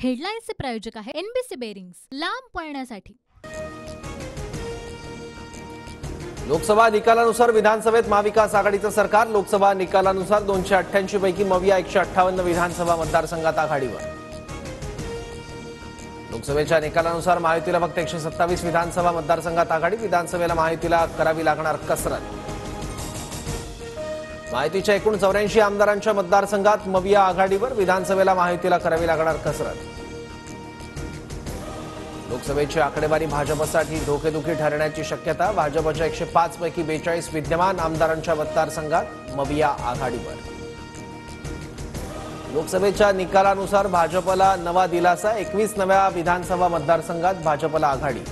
हेडलाईन्सचे प्रायोजक आहे NBC bearings, लांब पळण्यासाठी। लोकसभा निकालानुसार विधानसभेत महाविकास आघाडीचं सरकार। लोकसभा निकालानुसार 288 पैकी मविया 158 विधानसभा मतदारसंघात आघाडीवर। लोकसभेच्या निकालानुसार महायुतीला फक्त 127 विधानसभा मतदारसंघात आघाडी। विधानसभेला महायुतीला करावी लागणार कसरत। महायुतीच्या एकूण 84 आमदारांच्या मतदारसंघात मविया आघाडीवर। विधानसभेला महायुतीला करावी लागणार कसरत। लोकसभेची आकडेवारी भाजपसाठी धोकेदुखी ठरण्याची शक्यता। भाजपच्या 105 पैकी 42 विद्यमान आमदारांच्या मतदारसंघात मविया आघाडीवर। लोकसभेच्या निकालानुसार भाजपला नवा दिलासा। 21 नव्या विधानसभा मतदारसंघात भाजपला आघाडी।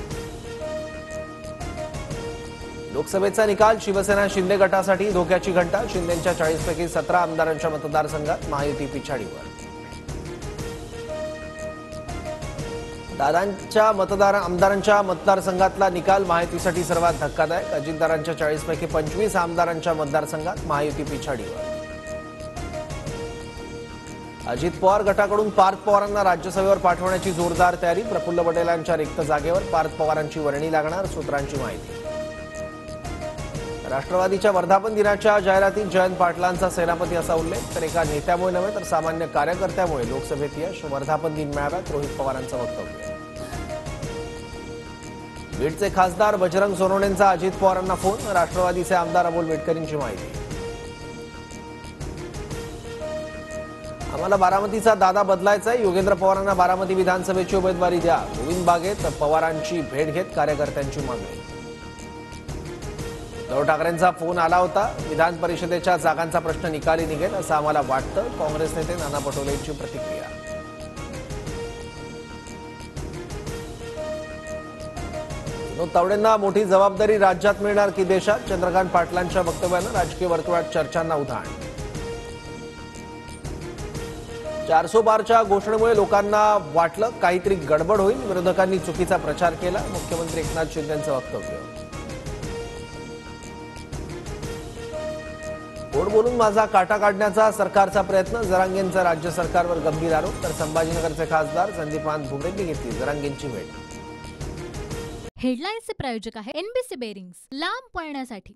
लोकसभेचा निकाल शिवसेना शिंदे गटासाठी धोक्याची घंटा। शिंदेंच्या 40 पैकी 17 आमदारांच्या मतदारसंघात महायुती पिछाडीवर। दादांच्या आमदारांच्या मतदारसंघातला निकाल महायुतीसाठी सर्वात धक्कादायक। अजितदारांच्या 40 पैकी 25 आमदारांच्या मतदारसंघात महायुती पिछाडीवर। अजित पवार गटाकडून पार्थ पवारांना राज्यसभेवर पाठवण्याची जोरदार तयारी। प्रफुल्ल पटेलांच्या रिक्त जागेवर पार्थ पवारांची वर्णी लागणार, सूत्रांची माहिती। राष्ट्रवादीच्या वर्धापन दिनाच्या जाहिरातीत जयंत पाटलांचा सेनापती असा उल्लेख। तर एका नेत्यामुळे नव्हे तर सामान्य कार्यकर्त्यामुळे लोकसभेत यश। वर्धापन दिन मेळाव्यात रोहित पवारांचं वक्तव्य। बीडचे खासदार बजरंग सोनवणेंचा अजित पवारांना फोन। राष्ट्रवादीचे आमदार अमोल मेटकरींची माहिती। आम्हाला बारामतीचा दादा बदलायचा आहे। योगेंद्र पवारांना बारामती विधानसभेची उमेदवारी द्या। गोविंद बागेत पवारांची भेट घेत कार्यकर्त्यांची मागणी। उद्धव ठाकरेंचा फोन आला होता। विधान परिषदेच्या जागांचा प्रश्न निकाली निघेल असं आम्हाला वाटतं। काँग्रेस नेते नाना पटोलेंची प्रतिक्रिया। विनोद तावडेंना मोठी जबाबदारी राज्यात मिळणार की देशात? चंद्रकांत पाटलांच्या वक्तव्यानं राजकीय वर्तुळात चर्चांना उधाण। 400 पारच्या घोषणेमुळे लोकांना वाटलं काहीतरी गडबड होईल। विरोधकांनी चुकीचा प्रचार केला। मुख्यमंत्री एकनाथ शिंदेंचं वक्तव्य। गोड बोलून माझा काटा काढण्याचा सरकारचा प्रयत्न। जरांगेंचा राज्य सरकारवर गंभीर आरोप। तर संभाजीनगरचे खासदार संदीपान भुमरेंनी घेतली जरांगेंची भेट। हेडलाईन्सचे प्रायोजक आहे एनबीसी बेरिंग्स, लांब पळण्यासाठी।